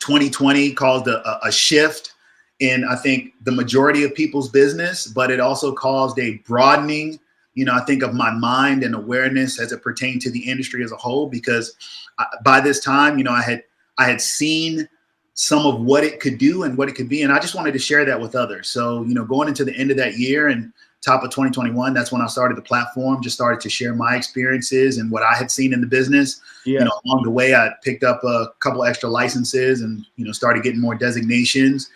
2020 caused a shift in, I think, the majority of people's business, but it also caused a broadening, I think, of my mind and awareness as it pertained to the industry as a whole, because by this time, I had seen some of what it could do and what it could be. And I just wanted to share that with others. So, going into the end of that year and top of 2021, that's when I started the platform, just started to share my experiences and what I had seen in the business. Yeah. Along the way, I picked up a couple extra licenses and, started getting more designations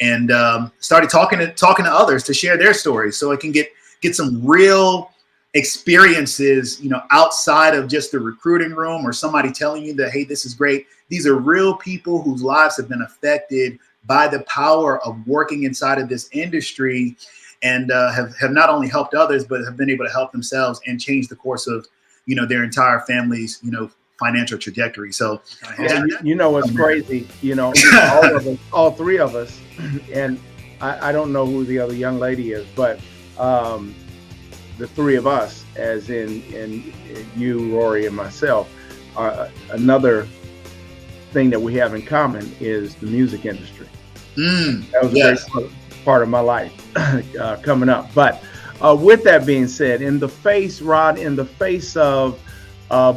and started talking to others to share their stories so I can get some real experiences, outside of just the recruiting room or somebody telling you that, hey, this is great. These are real people whose lives have been affected by the power of working inside of this industry and have not only helped others, but have been able to help themselves and change the course of, their entire family's, financial trajectory. So, what's crazy, all three of us, and I don't know who the other young lady is, but the three of us, as in you, Rory, and myself, another thing that we have in common is the music industry. That was a great part of my life coming up. But with that being said, in the face of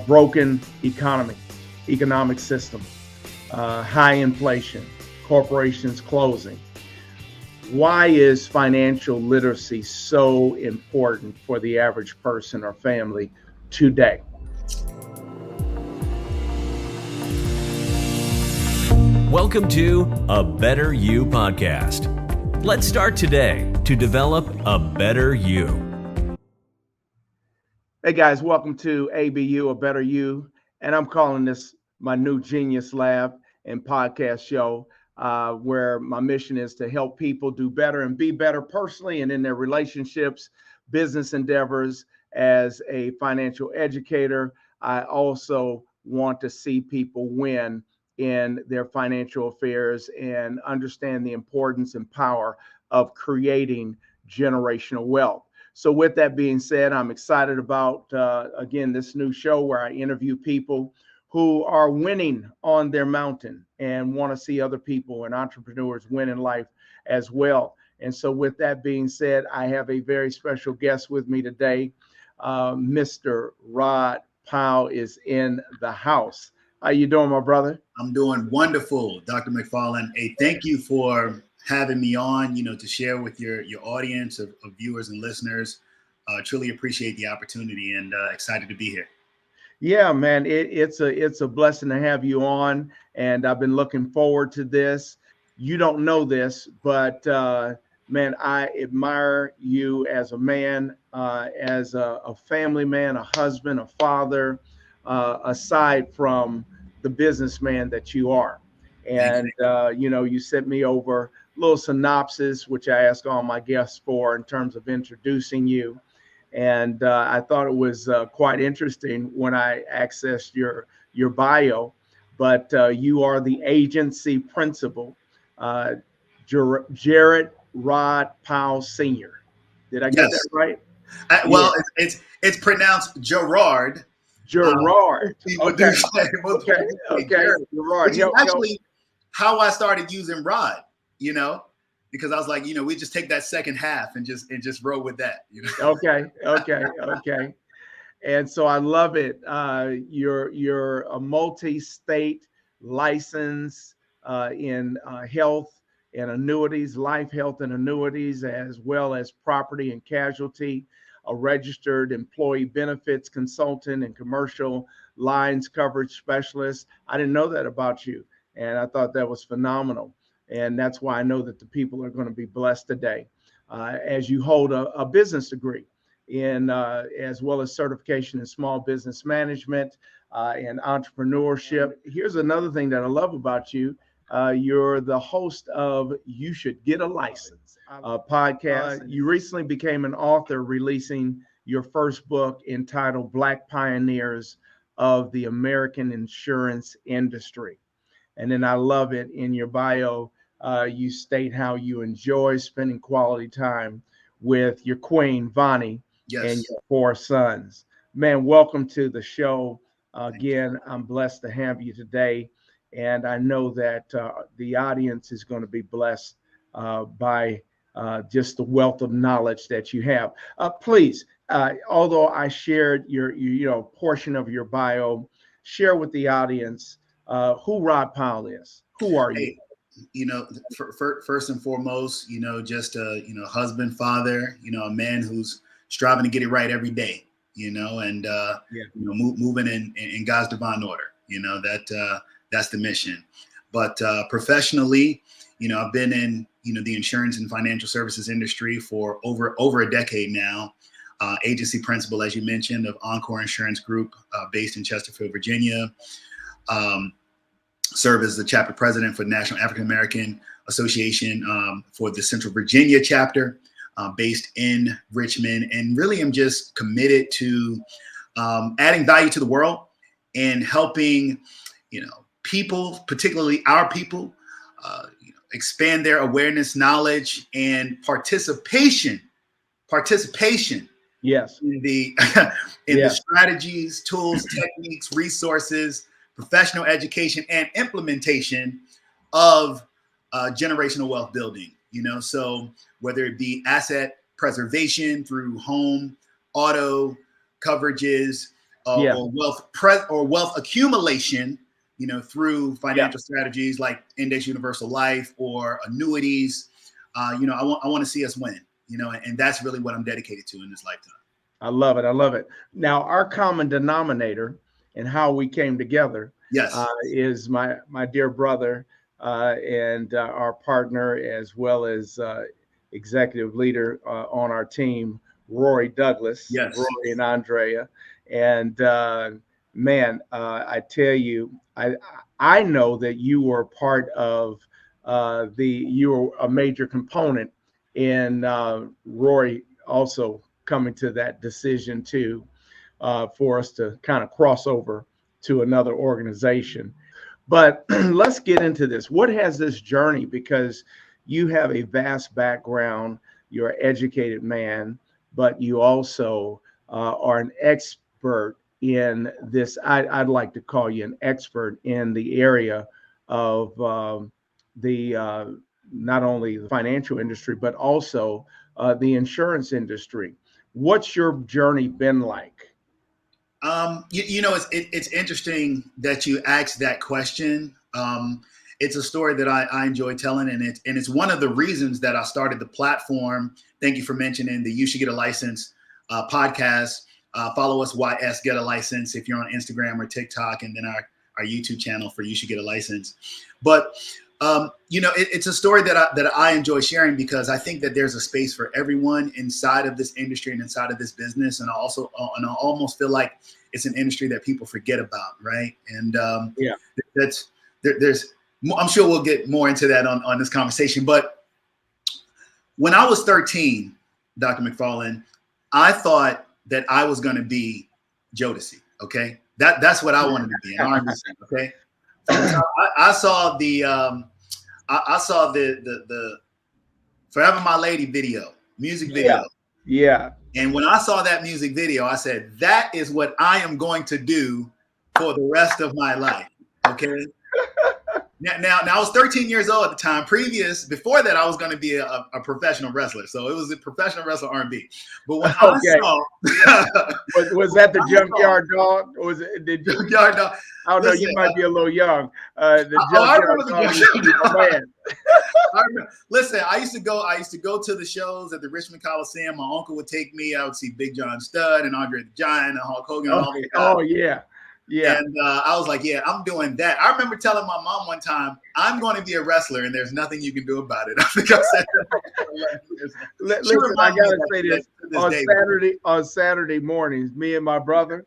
broken economic system, high inflation, corporations closing, why is financial literacy so important for the average person or family today? Welcome to A Better You podcast. Let's start today to develop a better you. Hey guys, welcome to ABU, A Better You. And I'm calling this my new Genius Lab and podcast show, where my mission is to help people do better and be better personally and in their relationships, business endeavors. As a financial educator, I also want to see people win in their financial affairs and understand the importance and power of creating generational wealth. So with that being said, I'm excited about, again, this new show where I interview people who are winning on their mountain and want to see other people and entrepreneurs win in life as well. And so with that being said, I have a very special guest with me today. Mr. Rod Powell is in the house. How you doing, my brother? I'm doing wonderful, Dr. McFarland. Hey, thank you for having me on, to share with your audience of viewers and listeners. Truly appreciate the opportunity and excited to be here. Yeah, man, it's a blessing to have you on, and I've been looking forward to this. You don't know this, but man, I admire you as a man, as a family man, a husband, a father, aside from the businessman that you are. And you sent me over a little synopsis, which I ask all my guests for in terms of introducing you. And I thought it was quite interesting when I accessed your bio, but you are the agency principal, Jared Rod Powell Sr. Did I get that right? Well, it's pronounced Gerard. Gerard. Okay. Gerard. Which is actually how I started using Rod, because I was like, we just take that second half and just roll with that. Okay. And so I love it. You're a multi-state license in health and annuities, life, health, and annuities, as well as property and casualty, a registered employee benefits consultant and commercial lines coverage specialist. I didn't know that about you, and I thought that was phenomenal. And that's why I know that the people are going to be blessed today, as you hold a business degree in as well as certification in small business management and entrepreneurship. Here's another thing that I love about you. You're the host of You Should Get a License podcast. You recently became an author, releasing your first book entitled Black Pioneers of the American Insurance Industry. And then I love it in your bio. You state how you enjoy spending quality time with your queen, Vonnie, and your 4 sons. Man, welcome to the show. Again, I'm blessed to have you today. And I know that the audience is going to be blessed by just the wealth of knowledge that you have. Please, although I shared your portion of your bio, share with the audience who Rod Powell is. Who are you? Hey, first and foremost, just a husband, father, a man who's striving to get it right every day, and moving in God's divine order. That's the mission. But professionally, I've been in the insurance and financial services industry for over a decade now. Agency principal, as you mentioned, of Encore Insurance Group, based in Chesterfield, Virginia. Serve as the chapter president for the National African American Association for the Central Virginia chapter, based in Richmond, and really am just committed to adding value to the world and helping people, particularly our people, expand their awareness, knowledge, and participation. Yes. In the the strategies, tools, techniques, resources, professional education, and implementation of generational wealth building. So whether it be asset preservation through home, auto coverages, or wealth accumulation, through financial strategies like index universal life or annuities. I want to see us win. And that's really what I'm dedicated to in this lifetime. I love it. I love it. Now, our common denominator and how we came together, is my dear brother and our partner, as well as executive leader on our team, Rory Douglas. Yes. Rory and Andrea. And man, I tell you, I know that you were part of you were a major component in Rory also coming to that decision too, for us to kind of cross over to another organization. But let's get into this. What has this journey, because you have a vast background, you're an educated man, but you also are an expert in this. I'd like to call you an expert in the area of not only the financial industry, but also the insurance industry. What's your journey been like? It's interesting that you asked that question. It's a story that I enjoy telling, and it's one of the reasons that I started the platform. Thank you for mentioning the You Should Get a License podcast. Follow us, YS Get a License, if you're on Instagram or TikTok, and then our YouTube channel for You Should Get a License. But it's a story that I enjoy sharing, because I think that there's a space for everyone inside of this industry and inside of this business. And I almost feel like it's an industry that people forget about. Right. And I'm sure we'll get more into that on this conversation. But when I was 13, Dr. McFarland, I thought that I was going to be Jodeci. Okay. That's what I wanted to be, an R&B singer. Okay. I saw the Forever My Lady music video. Yeah. And when I saw that music video, I said, that is what I am going to do for the rest of my life. Okay. Now I was 13 years old at the time. Before that, I was going to be a professional wrestler. So it was a professional wrestler R&B. But when I saw, was that the Junkyard Dog? Or was it the Junkyard Dog? I don't know. You might be a little young. I remember the Junkyard Dog. Listen, I used to go to the shows at the Richmond Coliseum. My uncle would take me. I would see Big John Studd and Andre the Giant and Hulk Hogan. Yeah. And I was like, I'm doing that. I remember telling my mom one time, I'm going to be a wrestler and there's nothing you can do about it. I think I said that. Listen, I got to say this. On Saturday mornings, me and my brother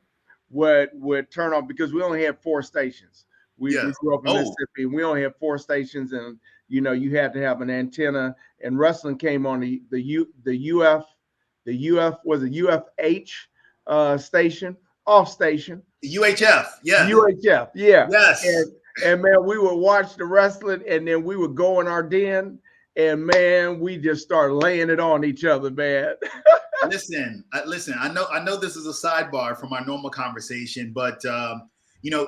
would turn on, because we only had 4 stations. We grew up in Mississippi, and we only had 4 stations, and you had to have an antenna. And wrestling came on the UFH station, off station. UHF, yeah. UHF, yeah. Yes. And man, we would watch the wrestling, and then we would go in our den, and man, we just start laying it on each other, man. Listen. I know this is a sidebar from our normal conversation, but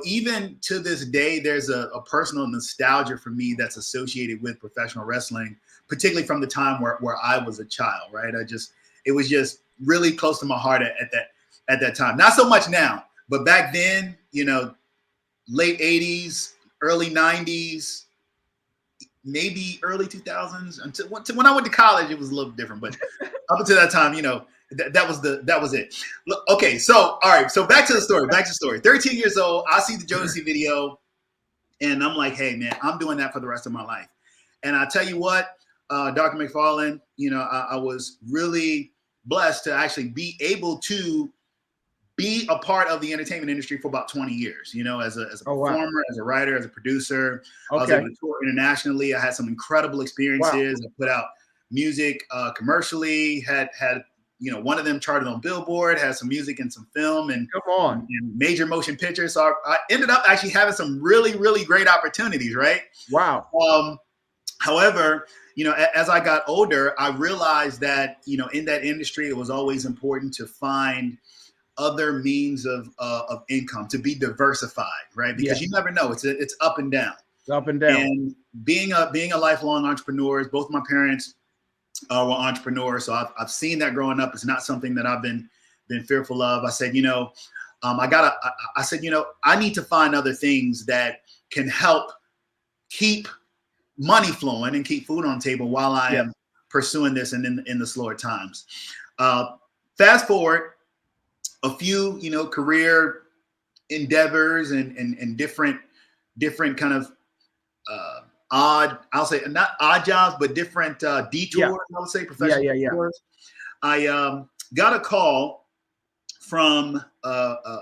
even to this day, there's a personal nostalgia for me that's associated with professional wrestling, particularly from the time where I was a child, right? It was just really close to my heart at that time. Not so much now, but back then, late 80s, early 90s, maybe early 2000s, until when I went to college, it was a little different, but up until that time, that was it. Look, okay, so all right, so back to the story. 13 years old, I see the Jodeci video, and I'm like, hey man, I'm doing that for the rest of my life. And I tell you what, Dr. McFarland, I was really blessed to actually be able to be a part of the entertainment industry for about 20 years, as a performer, wow, as a writer, as a producer. Okay. I was able to tour internationally. I had some incredible experiences. Wow. I put out music commercially, had one of them charted on Billboard, had some music and some film and major motion pictures. So I ended up actually having some really, really great opportunities, right? Wow. However, as I got older, I realized that, in that industry, it was always important to find other means of income, to be diversified, right? Because you never know, it's up and down. It's up and down. And being a lifelong entrepreneur, both my parents were entrepreneurs, so I've seen that growing up. It's not something that I've been fearful of. I said, I need to find other things that can help keep money flowing and keep food on the table while I am pursuing this and in the slower times. Fast forward a few, career endeavors and different kind of I'll say not odd jobs, but different detours, I would say professional detours. I got a call from a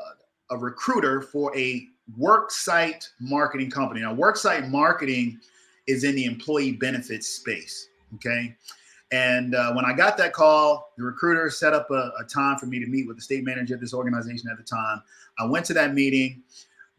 recruiter for a worksite marketing company. Now, worksite marketing is in the employee benefits space, okay? And when I got that call, the recruiter set up a time for me to meet with the state manager of this organization at the time. I went to that meeting.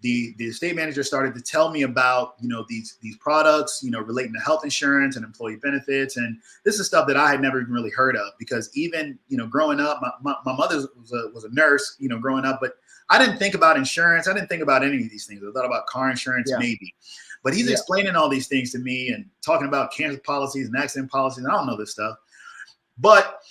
The state manager started to tell me about, these products, relating to health insurance and employee benefits. And this is stuff that I had never even really heard of, because even, growing up, my mother was a nurse, growing up, but I didn't think about insurance. I didn't think about any of these things. I thought about car insurance, maybe. But he's explaining all these things to me and talking about cancer policies and accident policies. And I don't know this stuff. But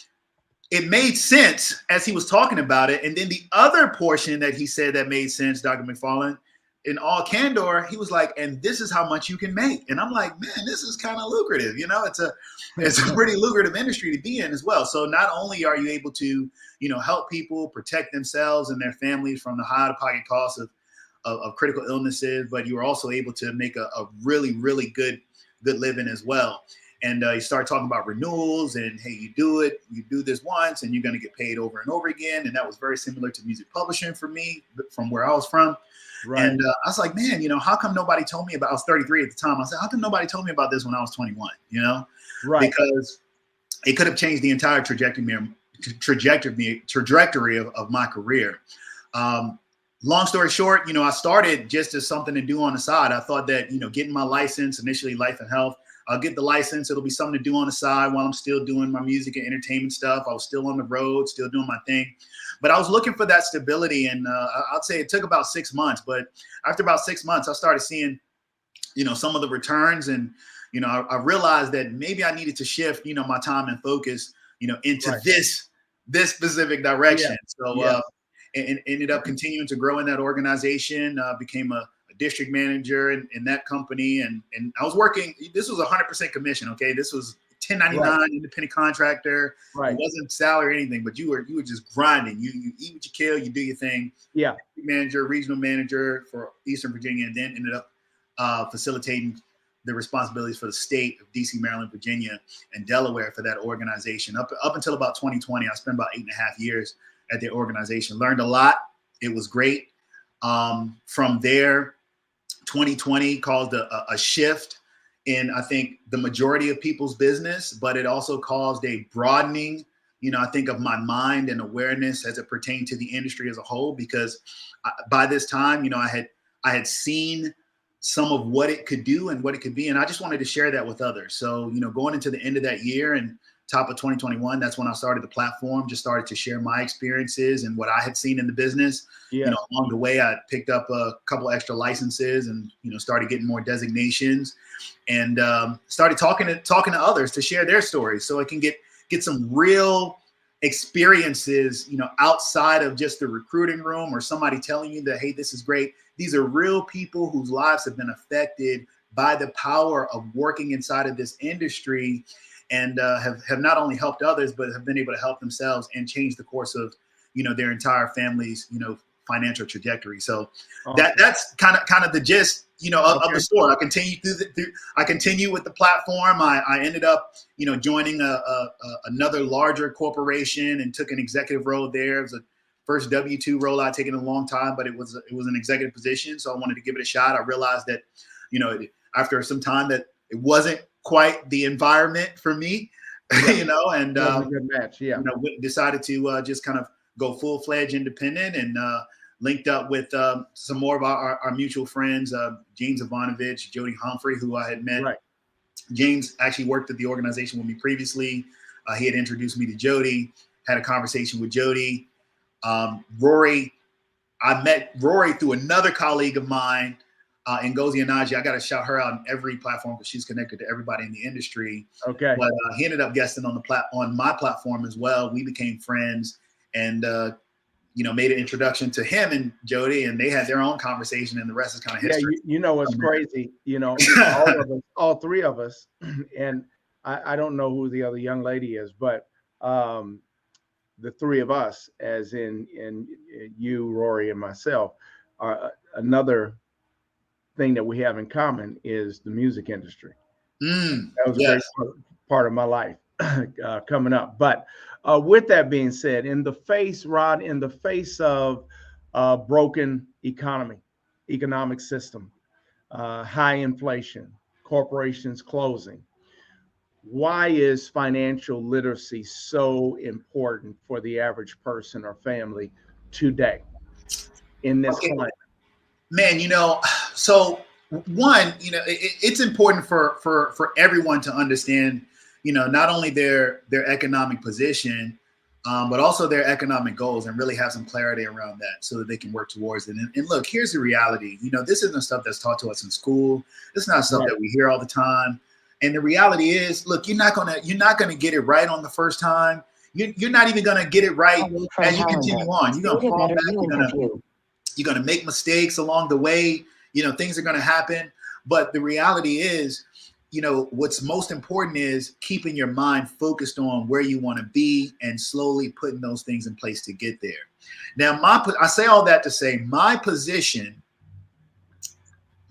it made sense as he was talking about it. And then the other portion that he said that made sense, Dr. McFarland, in all candor, he was like, and this is how much you can make. And I'm like, man, this is kind of lucrative. It's a pretty lucrative industry to be in as well. So not only are you able to, help people protect themselves and their families from the high out-of-pocket costs of critical illnesses, but you are also able to make a really, really good living as well. And you start talking about renewals and, hey, you do this once and you're going to get paid over and over again. And that was very similar to music publishing for me from where I was from. Right. And I was like, man, how come nobody told me about, I was 33 at the time. I said, how come nobody told me about this when I was 21, Right. Because it could have changed the entire trajectory of my career. Long story short, I started just as something to do on the side. I thought that, getting my license, initially life and health, I'll get the license. It'll be something to do on the side while I'm still doing my music and entertainment stuff. I was still on the road, still doing my thing. But I was looking for that stability. And I'd say it took about 6 months. But after about 6 months, I started seeing, some of the returns. And, I realized that maybe I needed to shift, my time and focus, into this specific direction. Yeah. So and ended up continuing to grow in that organization, became a district manager in that company. And I was working, this was 100% commission. Okay. This was 1099 independent contractor. Right. It wasn't salary or anything, but you were just grinding. You eat what you kill, you do your thing. Yeah. Manager, regional manager for Eastern Virginia, and then ended up facilitating the responsibilities for the state of DC, Maryland, Virginia, and Delaware for that organization. Up until about 2020, I spent about 8.5 years at the organization. Learned a lot. It was great. From there, 2020 caused a shift in, I think, the majority of people's business, but it also caused a broadening, I think, of my mind and awareness as it pertained to the industry as a whole, because by this time, I had seen some of what it could do and what it could be. And I just wanted to share that with others. So, going into the end of that year and top of 2021. That's when I started the platform, just started to share my experiences and what I had seen in the business. Yeah. Along the way, I picked up a couple extra licenses and, started getting more designations and started talking to others to share their stories so I can get some real experiences, outside of just the recruiting room or somebody telling you that, hey, this is great. These are real people whose lives have been affected by the power of working inside of this industry and have not only helped others, but have been able to help themselves and change the course of, their entire family's, financial trajectory. So Awesome. that's kind of the gist, of the story. I continue I continue with the platform. I ended up, joining another larger corporation and took an executive role there. It was a first W-2 role I'd taken in a long time, but it was an executive position. So I wanted to give it a shot. I realized that, after some time that it wasn't quite the environment for me, and That was a good match. Yeah. decided to just kind of go full-fledged independent and linked up with some more of our mutual friends, James Ivanovich, Jody Humphrey, who I had met. Right. James actually worked at the organization with me previously. He had introduced me to Jody, had a conversation with Jody. Rory, I met Rory through another colleague of mine, Ngozi Anaji. I got to shout her out on every platform because she's connected to everybody in the industry. Okay. But he ended up guesting on my platform as well. We became friends and made an introduction to him and Jody, and they had their own conversation, and the rest is kind of history. Yeah, what's crazy, all three of us, and I don't know who the other young lady is, but the three of us, as in you, Rory, and myself, another thing that we have in common is the music industry. That was a great part of my life coming up. But with that being said, in the face of broken economic system, high inflation, corporations closing, why is financial literacy so important for the average person or family today in this climate? Man, so one, it's important for everyone to understand, not only their economic position, but also their economic goals, and really have some clarity around that so that they can work towards it. And look, here's the reality. This isn't stuff that's taught to us in school. It's not stuff that we hear all the time. And the reality is, look, you're not gonna get it right on the first time. You're not even gonna get it right as you continue on. You're gonna fall back. You're gonna make mistakes along the way. Things are gonna happen. But the reality is, what's most important is keeping your mind focused on where you want to be and slowly putting those things in place to get there. Now, I say all that to say my position,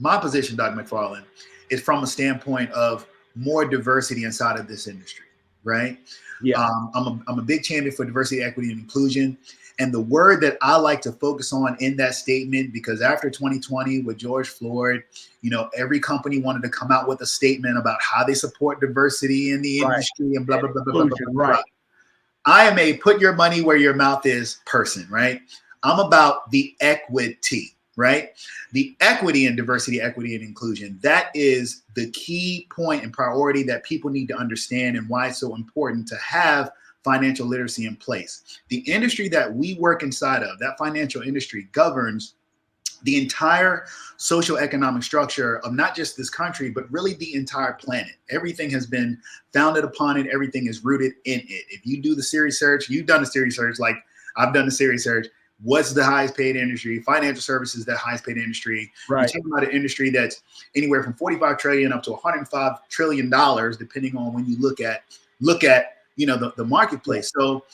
Dr. McFarland, is from a standpoint of more diversity inside of this industry, right? Yeah. I'm a big champion for diversity, equity, and inclusion. And the word that I like to focus on in that statement, because after 2020 with George Floyd, every company wanted to come out with a statement about how they support diversity in the industry and blah, blah, blah, blah, blah, blah, blah. Right. I am a put your money where your mouth is person, right? I'm about the equity, right? The equity in diversity, equity, and inclusion. That is the key point and priority that people need to understand, and why it's so important to have financial literacy in place. The industry that we work inside of, that financial industry, governs the entire social economic structure of not just this country, but really the entire planet. Everything has been founded upon it. Everything is rooted in it. If you do the Siri search, you've done the Siri search, like I've done the Siri search. What's the highest paid industry? Financial services, the highest paid industry. Right. You're talking about an industry that's anywhere from 45 trillion up to $105 trillion, depending on when you look at the marketplace. So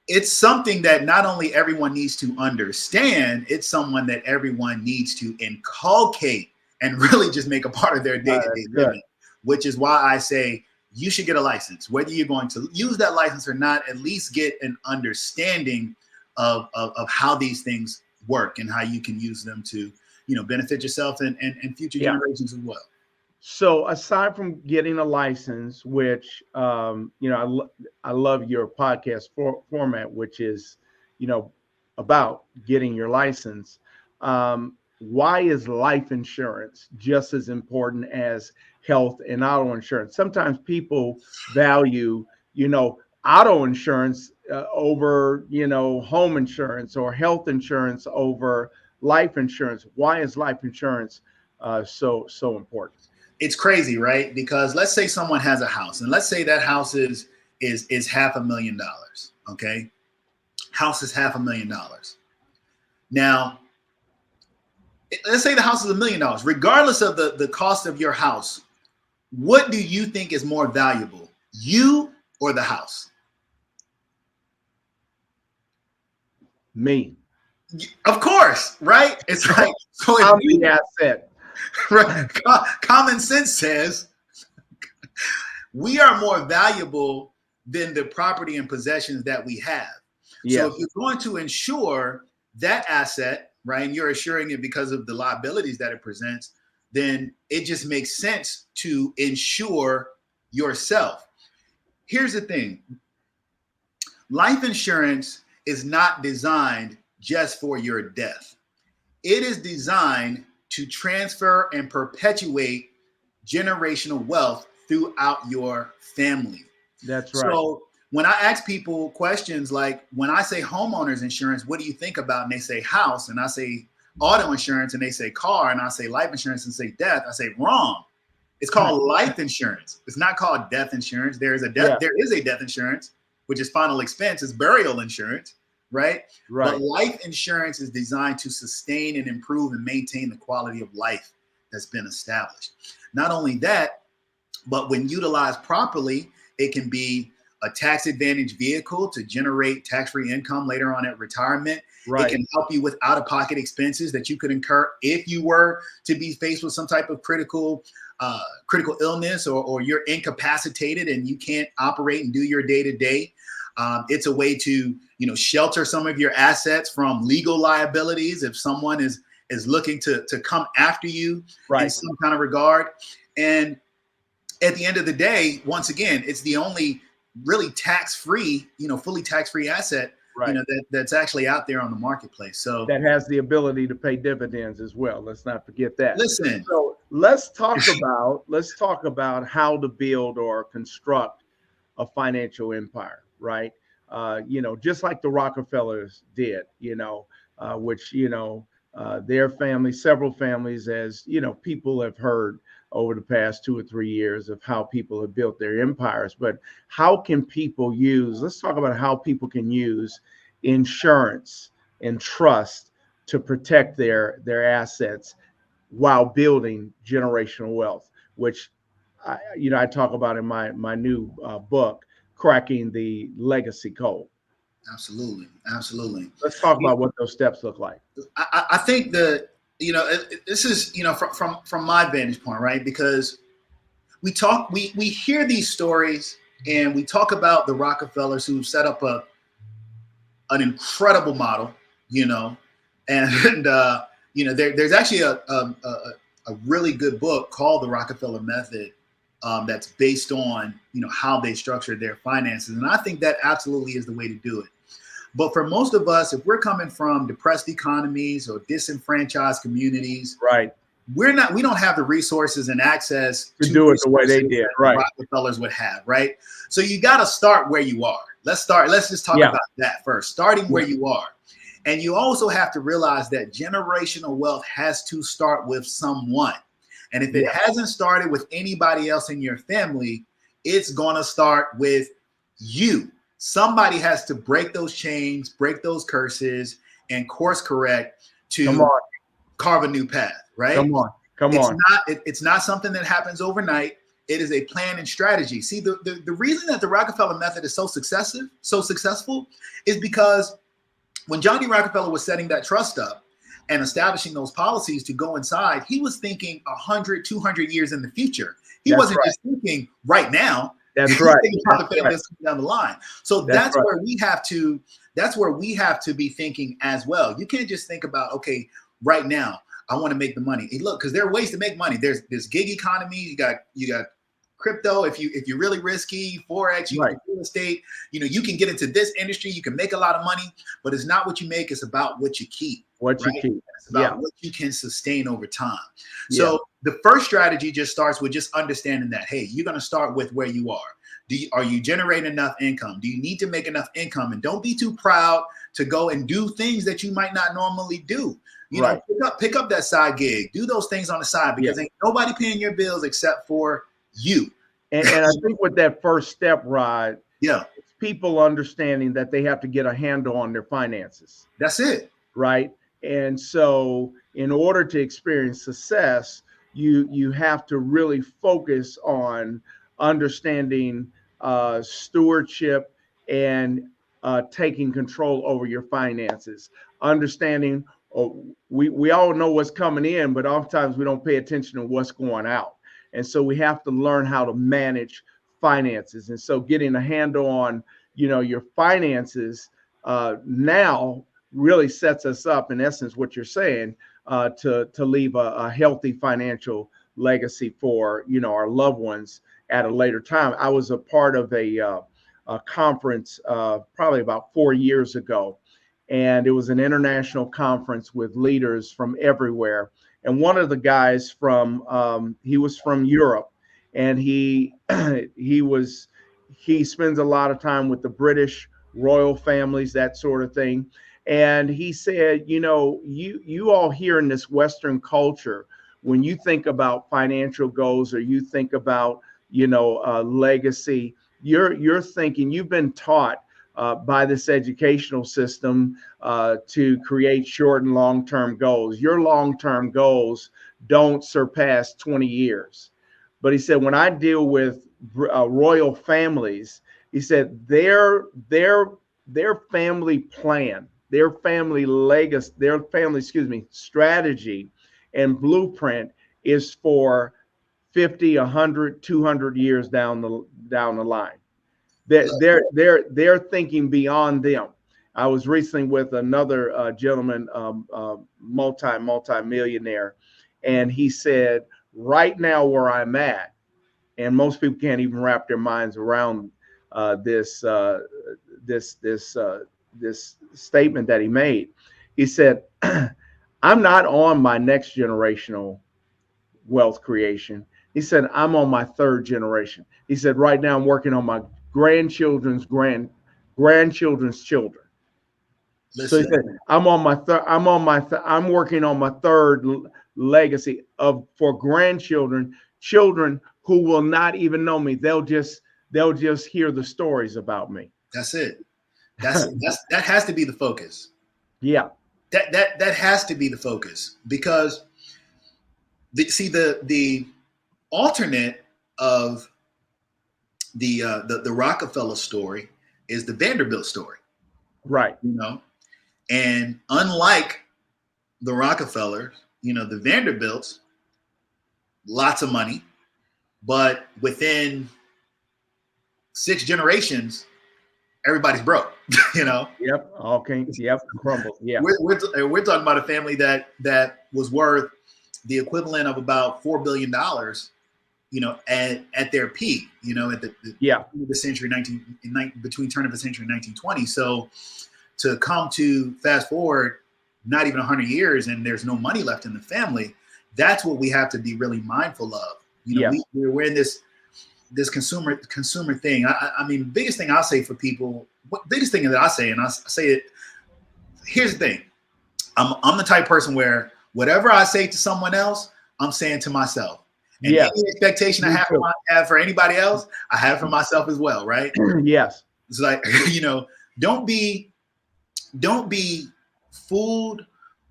it's something that not only everyone needs to understand, it's someone that everyone needs to inculcate and really just make a part of their day-to-day living, which is why I say you should get a license. Whether you're going to use that license or not, at least get an understanding of how these things work and how you can use them to, benefit yourself and future generations as well. So aside from getting a license, which, I love your podcast format, which is, about getting your license. Why is life insurance just as important as health and auto insurance? Sometimes people value auto insurance over, home insurance, or health insurance over life insurance. Why is life insurance so important? It's crazy, right? Because let's say someone has a house, and let's say that house is $500,000. Okay, house is $500,000. Now, let's say the house is $1 million. Regardless of the cost of your house, what do you think is more valuable, you or the house? Me. Of course, right? It's like, so I'm the asset. Right? Common sense says we are more valuable than the property and possessions that we have. Yes. So if you're going to insure that asset, right, and you're assuring it because of the liabilities that it presents, then it just makes sense to insure yourself. Here's the thing. Life insurance is not designed just for your death. It is designed to transfer and perpetuate generational wealth throughout your family. That's right. So when I ask people questions like, when I say homeowners insurance, what do you think about? And they say house, and I say auto insurance, and they say car, and I say life insurance and say death. I say wrong. It's called life insurance. It's not called death insurance. There is a death insurance, which is final expense. It's burial insurance. Right. But life insurance is designed to sustain and improve and maintain the quality of life that's been established. Not only that, but when utilized properly, it can be a tax advantage vehicle to generate tax-free income later on at retirement. Right. It can help you with out-of-pocket expenses that you could incur if you were to be faced with some type of critical illness, or you're incapacitated and you can't operate and do your day-to-day. It's a way to, shelter some of your assets from legal liabilities if someone is looking to come after you in some kind of regard. And at the end of the day, once again, it's the only really tax-free, fully tax-free asset, that's actually out there on the marketplace. So that has the ability to pay dividends as well. Let's not forget that. Listen. So let's talk about how to build or construct a financial empire, right? Just like the Rockefellers did, which, their family, several families, as people have heard over the past 2 or 3 years of how people have built their empires. But how can people let's talk about how people can use insurance and trust to protect their assets while building generational wealth, which I talk about in my new book, Cracking the Legacy Code. Absolutely. Let's talk about what those steps look like. I think that, this is, from my vantage point, right? Because we hear these stories and we talk about the Rockefellers who set up an incredible model, and there's actually a really good book called The Rockefeller Method, that's based on, how they structured their finances. And I think that absolutely is the way to do it. But for most of us, if we're coming from depressed economies or disenfranchised communities, we don't have the resources and access to do it the way they did, right? Rockefellers would have, right? So you got to start where you are. Let's just talk about that first, starting where you are. And you also have to realize that generational wealth has to start with someone. And if it hasn't started with anybody else in your family, it's going to start with you. Somebody has to break those chains, break those curses, and course correct to carve a new path, right? It's not something that happens overnight. It is a plan and strategy. See, the reason that the Rockefeller method is so successful is because when John D. Rockefeller was setting that trust up and establishing those policies to go inside, he was thinking 100, 200 years in the future. He wasn't just thinking right now. That's right. Down the line. So that's where we have to be thinking as well. You can't just think about, okay, right now I want to make the money. Hey, look, because there are ways to make money. There's gig economy. You got crypto. If you're really risky, forex, real estate. You can get into this industry. You can make a lot of money, but it's not what you make. It's about what you keep. It's about what you can sustain over time. So the first strategy just starts with just understanding that, hey, you're going to start with where you are. Are you generating enough income? Do you need to make enough income? And don't be too proud to go and do things that you might not normally do. You know, pick up that side gig. Do those things on the side, because ain't nobody paying your bills except for you. And I think with that first step, Rod, it's people understanding that they have to get a handle on their finances. That's it. Right. And so in order to experience success, you have to really focus on understanding stewardship and taking control over your finances. Understanding, we all know what's coming in, but oftentimes we don't pay attention to what's going out. And so we have to learn how to manage finances. And so getting a handle on, your finances now really sets us up, in essence, what you're saying, to leave a healthy financial legacy for, our loved ones at a later time. I was a part of a conference probably about 4 years ago, and it was an international conference with leaders from everywhere. And one of the guys he was from Europe, and he spends a lot of time with the British royal families, that sort of thing. And he said, you all here in this Western culture, when you think about financial goals or you think about, legacy, you're thinking, you've been taught by this educational system to create short and long-term goals. Your long-term goals don't surpass 20 years. But he said, when I deal with royal families, he said their family plan, their family legacy, strategy and blueprint is for 50, 100, 200 years down the line. They're thinking beyond them. I was recently with another gentleman, multi-millionaire, and he said, right now where I'm at, and most people can't even wrap their minds around this statement that he made. He said, I'm not on my next generational wealth creation. He said, I'm on my third generation. He said, right now I'm working on my grandchildren's grandchildren's children. Listen. So he said, I'm working on my third legacy for grandchildren, children who will not even know me. They'll just hear the stories about me. That's it. That has to be the focus. Yeah. That has to be the focus, because the alternate of the Rockefeller story is the Vanderbilt story. Right. And unlike the Rockefellers, the Vanderbilts, lots of money, but within 6 generations, everybody's broke, Yep. Okay. Yep. Crumbled. Yeah. We're talking about a family that was worth the equivalent of about $4 billion, at their peak, at the century, between turn of the century and 1920. So to come to fast forward, not even 100 years, and there's no money left in the family, that's what we have to be really mindful of. We're in this consumer thing. I mean, the biggest thing I'll say for people, biggest thing that I say, and I say it, here's the thing. I'm the type of person where whatever I say to someone else, I'm saying to myself. And any expectation I have for anybody else, I have for myself as well, right? Yes. It's like, don't be fooled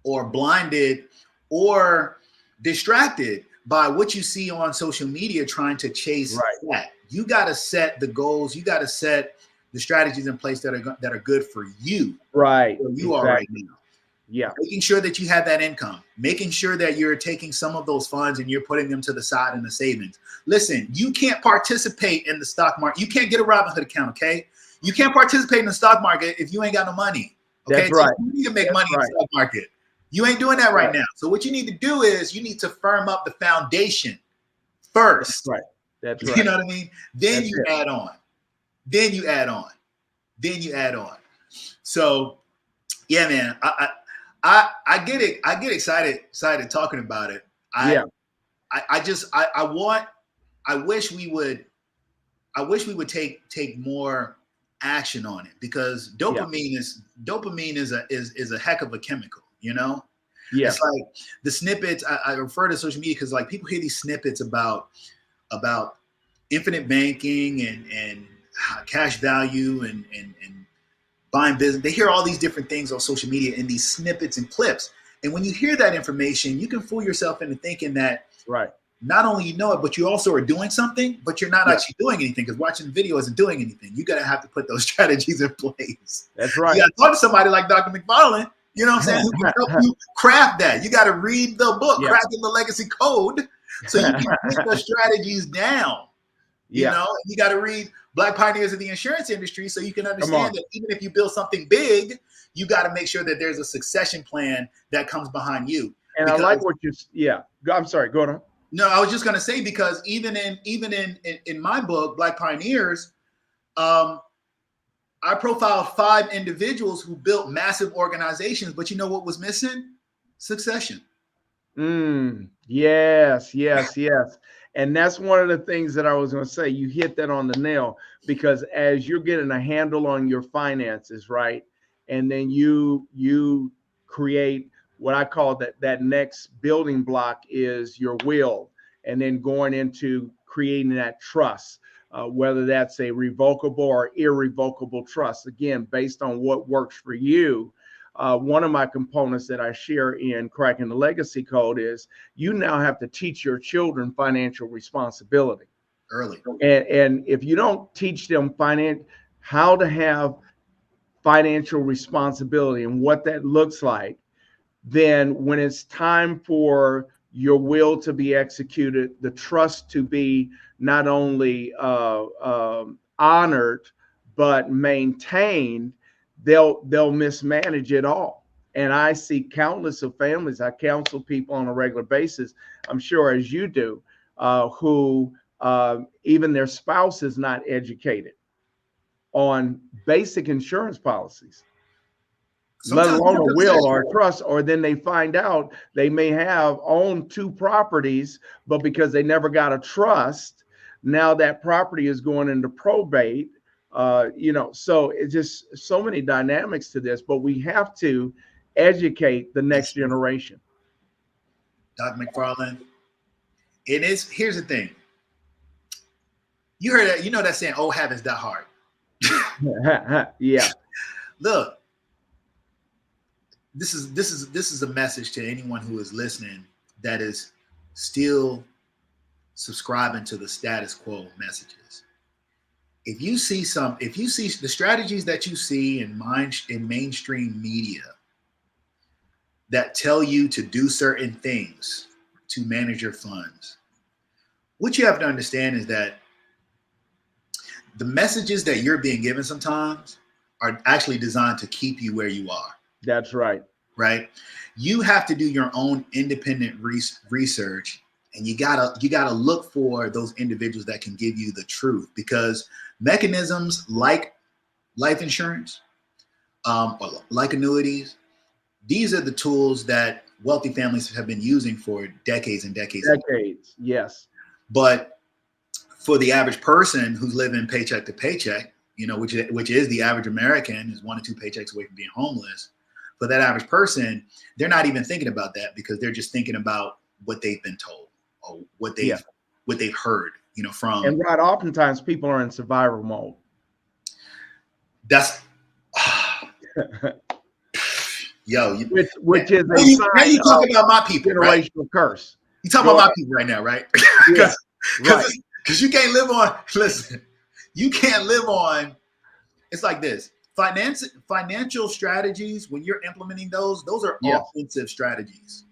or blinded or distracted by what you see on social media trying to chase that. You got to set the goals. You got to set the strategies in place that are good for you. Right. Where you are right now. Yeah. Making sure that you have that income, making sure that you're taking some of those funds and you're putting them to the side in the savings. Listen, you can't participate in the stock market. You can't get a Robinhood account, okay? You can't participate in the stock market if you ain't got no money. Okay. That's right. So you need to make money in the stock market. You ain't doing that right now. So what you need to do is you need to firm up the foundation first. That's right. That's right. You know what I mean? Then you add on. Then you add on. Then you add on. So yeah, man, I get it. I get excited talking about it. I wish we would I wish we would take more action on it, because dopamine is a heck of a chemical, you know? Yeah. It's like the snippets. I refer to social media because like people hear these snippets about infinite banking and cash value and buying business. They hear all these different things on social media in these snippets and clips. And when you hear that information, you can fool yourself into thinking that not only you know it, but you also are doing something, but you're not actually doing anything, because watching the video isn't doing anything. You got to have to put those strategies in place. That's right. You got to talk to somebody like Dr. McFarland, you know what I'm saying, who can help you craft that. You got to read the book, Cracking the Legacy Code, so you can put the strategies down. You know, you got to read Black Pioneers of the Insurance Industry so you can understand that even if you build something big, you got to make sure that there's a succession plan that comes behind you. And I like what I'm sorry, go on. No, I was just going to say, because even in my book, Black Pioneers, I profiled 5 individuals who built massive organizations, but you know what was missing? Succession. Yes. And that's one of the things that I was going to say. You hit that on the nail, because as you're getting a handle on your finances, right? And then you create what I call that next building block is your will, and then going into creating that trust, whether that's a revocable or irrevocable trust, again, based on what works for you. One of my components that I share in Cracking the Legacy Code is you now have to teach your children financial responsibility early. And if you don't teach them how to have financial responsibility and what that looks like, then when it's time for your will to be executed, the trust to be not only honored, but maintained, they'll mismanage it all. And I see countless of families. I counsel people on a regular basis, I'm sure as you do, who even their spouse is not educated on basic insurance policies, let alone a will or a trust. Or then they find out they may have owned 2 properties, but because they never got a trust, now that property is going into probate. So it's just so many dynamics to this, but we have to educate the next generation. Dr. McFarland, here's the thing. You heard that, that saying, old habits die hard. Yeah. Look, this is a message to anyone who is listening that is still subscribing to the status quo messages. If you see the strategies that you see in mainstream media that tell you to do certain things to manage your funds, what you have to understand is that the messages that you're being given sometimes are actually designed to keep you where you are. That's right. Right. You have to do your own independent research, and you gotta look for those individuals that can give you the truth, because mechanisms like life insurance, or like annuities, these are the tools that wealthy families have been using for decades and decades. Decades, yes. But for the average person who's living paycheck to paycheck, which is the average American, is 1 or 2 paychecks away from being homeless. For that average person, they're not even thinking about that, because they're just thinking about what they've been told or what they've heard, from. And right, oftentimes people are in survival mode. That's which is a sign. Now you talk about my people, generational right? curse. You talk about my people right now, right? Because you can't live on. Listen, you can't live on. It's like this. Financial strategies, when you're implementing those are offensive strategies.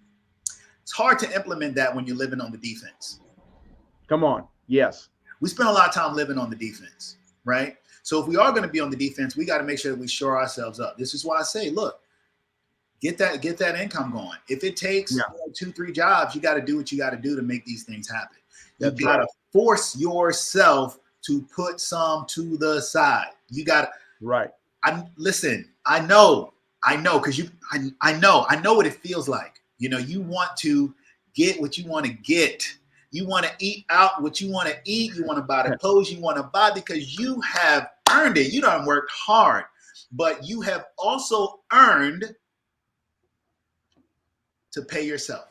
It's hard to implement that when you're living on the defense. Come on. Yes. We spend a lot of time living on the defense, right? So if we are going to be on the defense, we got to make sure that we shore ourselves up. This is why I say, look, get that income going. If it takes 2-3 jobs, you got to do what you got to do to make these things happen. You got to force yourself to put some to the side. You got to. Right. I know, because I know what it feels like. You want to get what you want to get, You want to eat out what you want to eat. You want to buy the clothes you want to buy because you have earned it. You done worked hard, but you have also earned to pay yourself.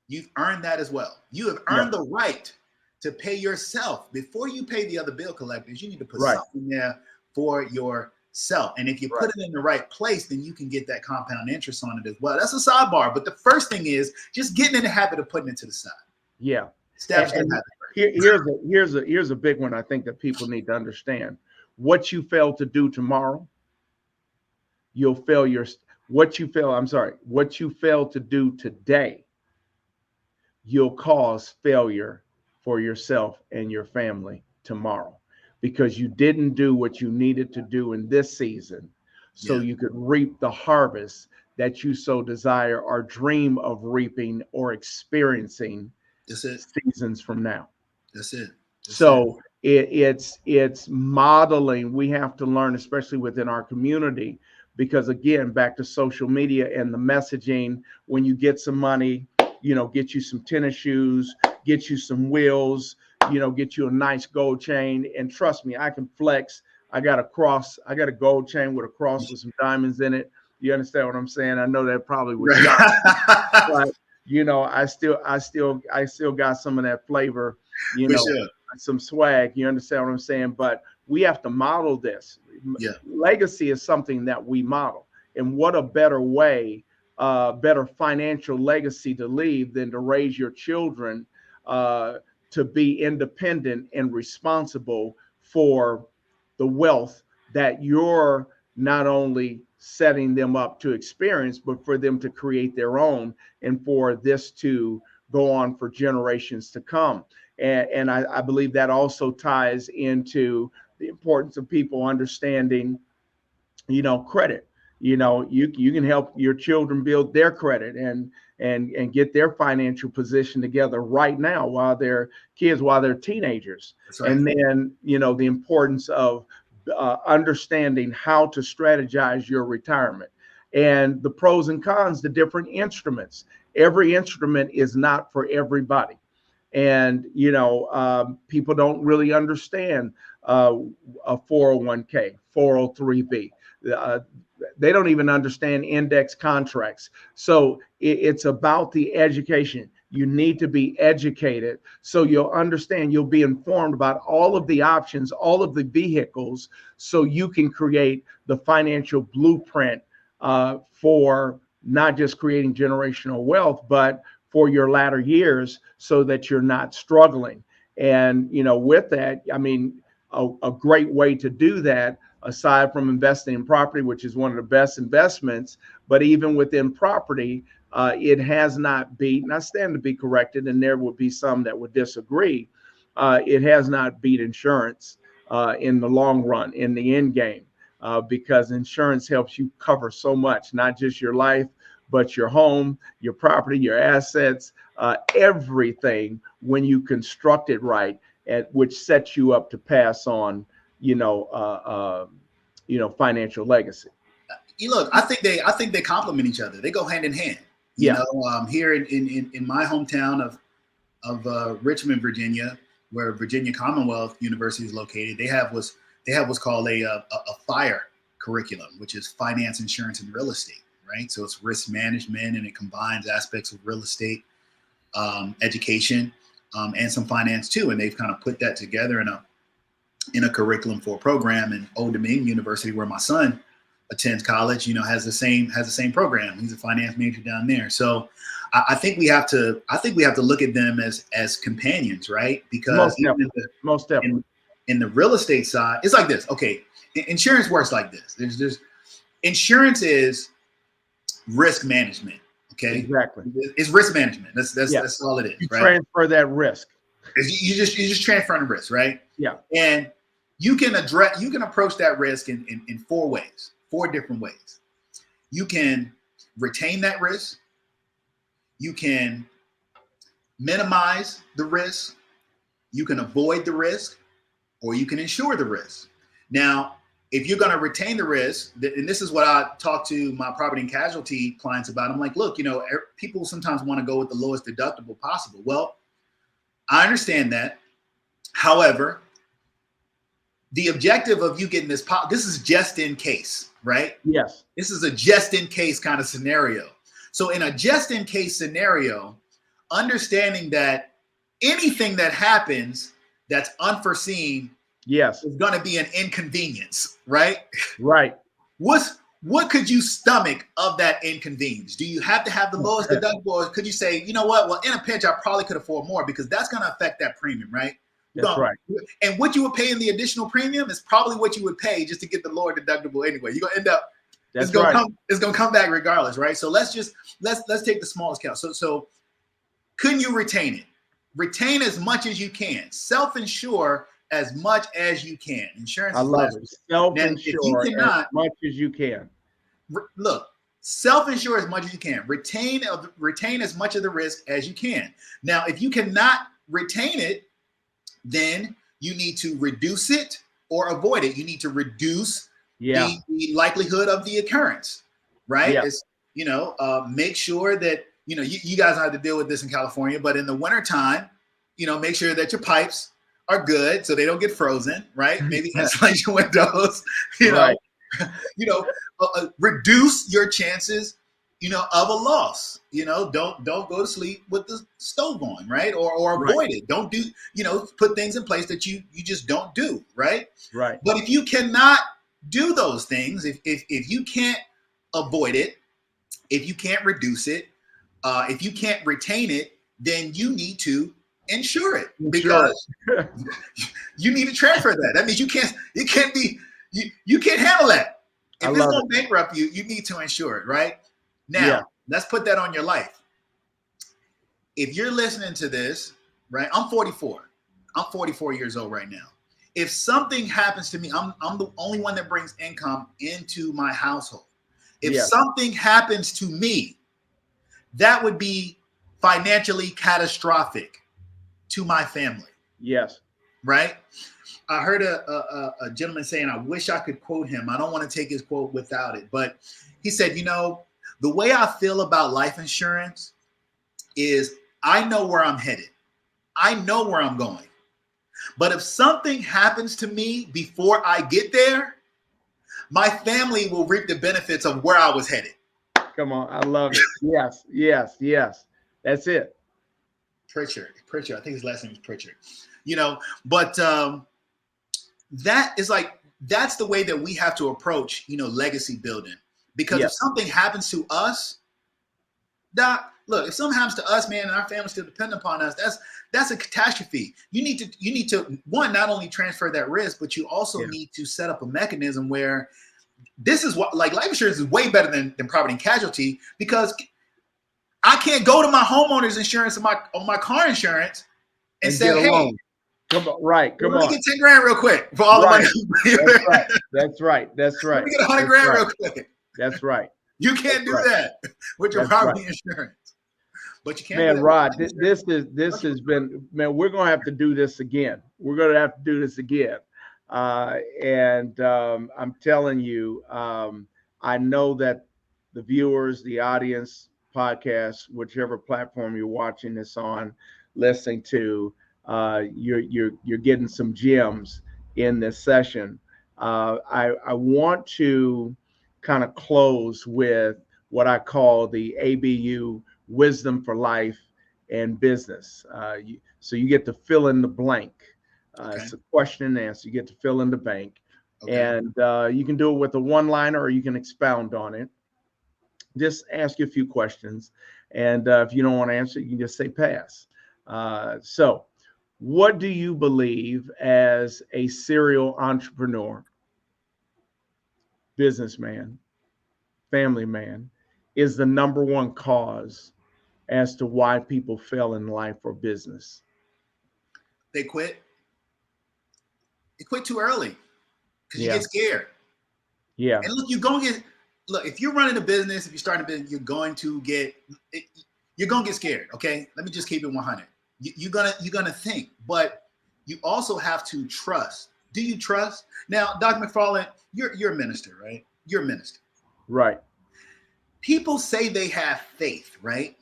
You've earned that as well. You have earned the right to pay yourself. Before you pay the other bill collectors, you need to put something there for yourself. And if you put it in the right place, then you can get that compound interest on it as well. That's a sidebar. But the first thing is just getting in the habit of putting it to the side. Yeah. And here's a big one I think that people need to understand. What you fail to do tomorrow, you'll fail what you fail to do today, you'll cause failure for yourself and your family tomorrow, because you didn't do what you needed to do in this season so you could reap the harvest that you so desire or dream of reaping or experiencing seasons from now. That's it. It's modeling. We have to learn, especially within our community, because again, back to social media and the messaging, when you get some money, get you some tennis shoes, get you some wheels, get you a nice gold chain. And trust me, I can flex. I got a gold chain with a cross with some diamonds in it. You understand what I'm saying? I know that probably was shock, but I still got some of that flavor, some swag. You understand what I'm saying? But we have to model this. Legacy is something that we model. And what a better way, better financial legacy to leave than to raise your children to be independent and responsible for the wealth that you're not only setting them up to experience, but for them to create their own, and for this to go on for generations to come. And I believe that also ties into the importance of people understanding, credit. You can help your children build their credit and get their financial position together right now while they're teenagers. That's right. And then, the importance of understanding how to strategize your retirement and the pros and cons, the different instruments. Every instrument is not for everybody. And, people don't really understand a 401k, 403b. They don't even understand index contracts. So it's about the education. You need to be educated so you'll understand, you'll be informed about all of the options, all of the vehicles, so you can create the financial blueprint for not just creating generational wealth, but for your latter years, so that you're not struggling. And, with that, a great way to do that, aside from investing in property, which is one of the best investments, but even within property, it has not beat, and I stand to be corrected, and there would be some that would disagree, it has not beat insurance in the long run, in the end game, because insurance helps you cover so much, not just your life, but your home, your property, your assets, everything, when you construct it right, which sets you up to pass on, financial legacy. Look, I think they complement each other. They go hand in hand. Here in my hometown of Richmond, Virginia, where Virginia Commonwealth University is located, they have what's called a FIRE curriculum, which is finance, insurance, and real estate. Right, so it's risk management, and it combines aspects of real estate, education, and some finance too. And they've kind of put that together in a curriculum for a program. And Old Dominion University, where my son attends college, has the same program. He's a finance major down there. So I think we have to look at them as companions, right? Because most definitely. In the real estate side, it's like this. Okay, insurance works like this. There's insurance is risk management. Okay, exactly. It's risk management. That's all it is. You transfer that risk. You just transferring the risk, right? Yeah. And you can approach that risk in four different ways. You can retain that risk. You can minimize the risk. You can avoid the risk, or you can insure the risk. Now, if you're going to retain the risk, and this is what I talk to my property and casualty clients about, I'm like, look, people sometimes want to go with the lowest deductible possible. Well, I understand that. However, the objective of you getting this this is just in case, right? Yes. This is a just in case kind of scenario. So in a just in case scenario, understanding that anything that happens that's unforeseen, yes, is going to be an inconvenience, right? Right. What could you stomach of that inconvenience? Do you have to have the lowest deductible, or could you say, you know what? Well, in a pinch, I probably could afford more, because that's going to affect that premium, right? That's right. And what you would pay in the additional premium is probably what you would pay just to get the lower deductible anyway. You're gonna end up. It's gonna come back regardless, right? So let's take the smallest count. So couldn't you retain it? Retain as much as you can. Self-insure as much as you can. Insurance. I love it. Self-insure as much as you can. Look, self-insure as much as you can. Retain as much of the risk as you can. Now, if you cannot retain it, then you need to reduce it or avoid it. You need to reduce the likelihood of the occurrence, right? Yeah. It's, make sure that, you guys don't have to deal with this in California, but in the wintertime, make sure that your pipes are good so they don't get frozen, right? Maybe insulate your windows, right. Reduce your chances, of a loss. Don't go to sleep with the stove on, right? Or avoid it. Don't do, put things in place that you just don't do, right? Right. But if you cannot do those things, if you can't avoid it, if you can't reduce it, if you can't retain it, then you need to insure it, because you need to transfer that. That means you can't handle that. If it's going to bankrupt you, you need to insure it, right? Now, let's put that on your life. If you're listening to this, right? I'm 44. I'm 44 years old right now. If something happens to me, I'm the only one that brings income into my household. If something happens to me, that would be financially catastrophic to my family. Yes. Right? I heard a gentleman saying, I wish I could quote him. I don't want to take his quote without it. But he said, the way I feel about life insurance is I know where I'm headed. I know where I'm going. But if something happens to me before I get there, my family will reap the benefits of where I was headed. Come on. I love it. Yes. That's it. Pritchard. I think his last name is Pritchard. But that is that's the way that we have to approach, legacy building. Because if something happens to us, if something happens to us, man, and our family still depend upon us, that's a catastrophe. You need to one, not only transfer that risk, but you also need to set up a mechanism where this is what, life insurance is way better than property and casualty, because I can't go to my homeowner's insurance or my car insurance and say, hey, come on, right. Come on. Let me get 10 grand real quick for all the money. That's right. Let me get 100 grand real quick. That's right. You can't do that with your property insurance. But you can't. Man, Rod, this has been, man, we're going to have to do this again. And I'm telling you, I know that the viewers, the audience, podcast, whichever platform you're watching this on, listening to, you're getting some gems in this session. I want to kind of close with what I call the ABU wisdom for life and business. So you get to fill in the blank. It's a question and answer. You get to fill in the blank. And you can do it with a one-liner, or you can expound on it. Just ask you a few questions. And if you don't want to answer, you can just say pass. So what do you believe, as a serial entrepreneur, businessman, family man, is the number one cause as to why people fail in life or business? They quit. They quit too early because you get scared. Yeah. And look, if you're running a business, if you're starting a business, you're going to get scared. Okay. Let me just keep it 100. You're gonna think, but you also have to trust. Do you trust? Now, Dr. McFarland, you're a minister, right? You're a minister. Right. People say they have faith, right?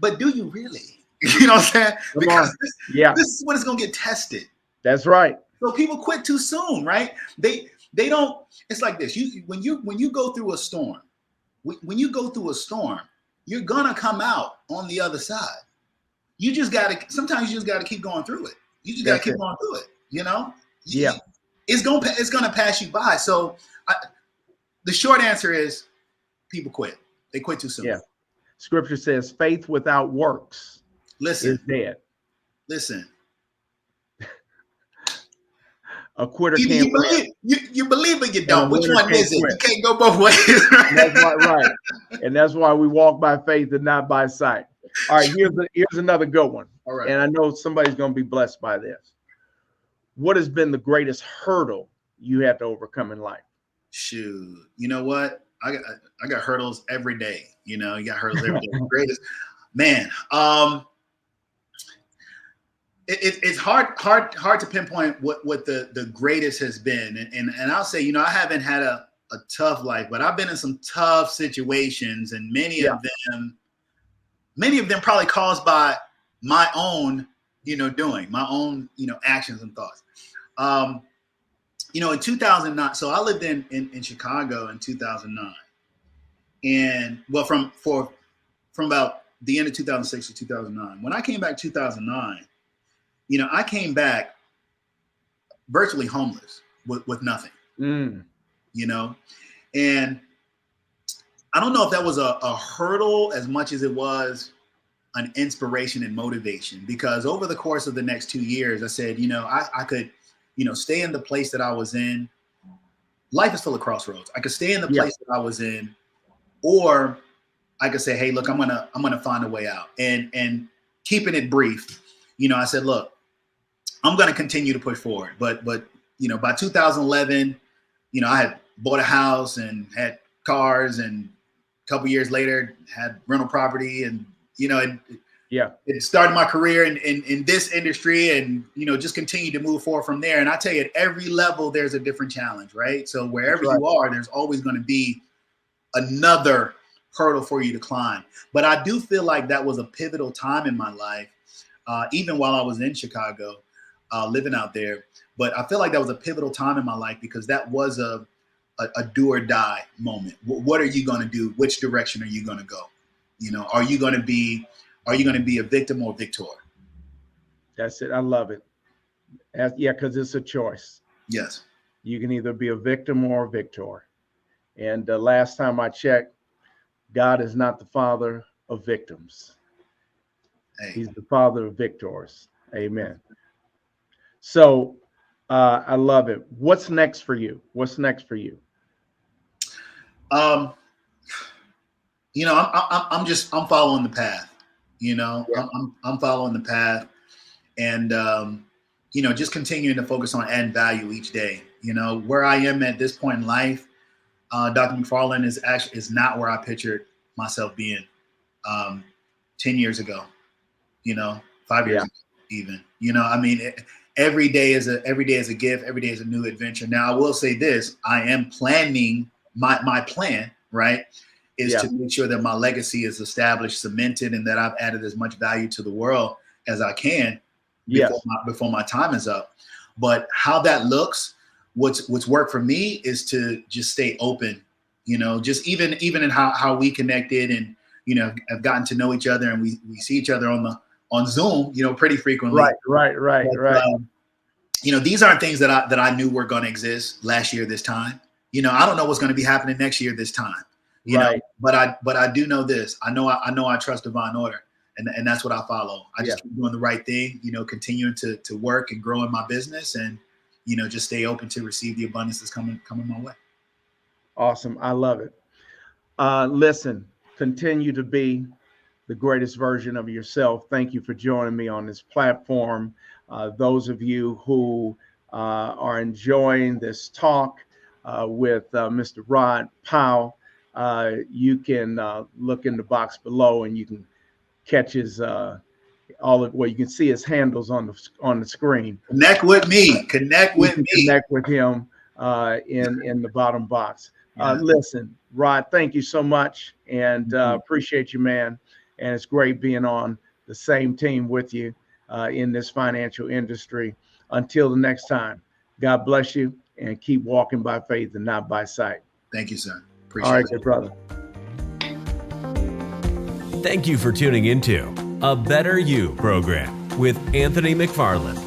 But do you really? You know what I'm saying? Because Yeah, this is when it's gonna get tested. that's right. So people quit too soon, right? They don't. It's like this. When you go through a storm, when you go through a storm, you're gonna come out on the other side. You just gotta. Sometimes you just gotta keep going through it. You just gotta keep going through it. You know. Yeah. It's gonna pass you by. So the short answer is people quit. They quit too soon. Yeah. Scripture says faith without works is dead. Listen. A quitter You can't believe, you believe, but you don't. Which one is it? quit. You can't go both ways. That's right. And that's why we walk by faith and not by sight. All right, here's another good one. All right. And I know somebody's going to be blessed by this. What has been the greatest hurdle you had to overcome in life? Shoot, you know what? I got hurdles every day. You know, you got hurdles every day. Greatest, man. It's hard to pinpoint what the greatest has been, and I'll say, you know, I haven't had a tough life, but I've been in some tough situations, and many of them probably caused by my own, you know, doing my own, you know, actions and thoughts. You know, in 2009, so I lived in Chicago in 2009, and well, from about the end of 2006 to 2009. When I came back 2009, you know, I came back virtually homeless with nothing, you know, and I don't know if that was a hurdle as much as it was an inspiration and motivation, because over the course of the next 2 years, I said, you know, I could, you know, stay in the place that I was in. Life is full of crossroads. I could stay in the place that I was in, or I could say, hey, look, I'm gonna find a way out. And keeping it brief, you know, I said, look, I'm gonna continue to push forward. But you know, by 2011, you know, I had bought a house and had cars, and a couple years later had rental property, and you know, it started my career in this industry, and you know, just continue to move forward from there. And I tell you, at every level, there's a different challenge, right? So wherever you are, there's always going to be another hurdle for you to climb. But I do feel like that was a pivotal time in my life, even while I was in Chicago, living out there. But I feel like that was a pivotal time in my life, because that was a do or die moment. What are you going to do? Which direction are you going to go? You know, are you going to be a victim or victor? That's it. I love it. Yeah, because it's a choice. Yes. You can either be a victim or a victor. And the last time I checked, God is not the father of victims. Hey. He's the father of victors. Amen. So I love it. What's next for you? What's next for you? You know, I'm following the path. You know, I'm following the path, and you know, just continuing to focus on adding value each day. You know, where I am at this point in life, Dr. McFarland is not where I pictured myself being 10 years ago. You know, 5 years ago, even. You know, I mean, every day is a gift. Every day is a new adventure. Now, I will say this: I am planning my plan, right, is to make sure that my legacy is established, cemented, and that I've added as much value to the world as I can before my time is up. But how that looks, what's worked for me is to just stay open, you know, just even in how we connected, and, you know, have gotten to know each other, and we see each other on Zoom, you know, pretty frequently. Right. You know, these aren't things that I knew were going to exist last year this time. You know, I don't know what's going to be happening next year this time. You know, but I do know this. I know I trust divine order, and that's what I follow. I just keep doing the right thing, you know, continuing to work and grow in my business, and, you know, just stay open to receive the abundance that's coming my way. Awesome. I love it. Listen, continue to be the greatest version of yourself. Thank you for joining me on this platform. Those of you who are enjoying this talk with Mr. Rod Powell, you can look in the box below, and you can catch his you can see his handles on the screen. Connect with me. Connect with him in the bottom box. Listen, Rod, thank you so much, and appreciate you, man. And it's great being on the same team with you in this financial industry. Until the next time, God bless you, and keep walking by faith and not by sight. Thank you, sir. All right, Appreciate it. good brother. Thank you for tuning into A Better You program with Anthony McFarland.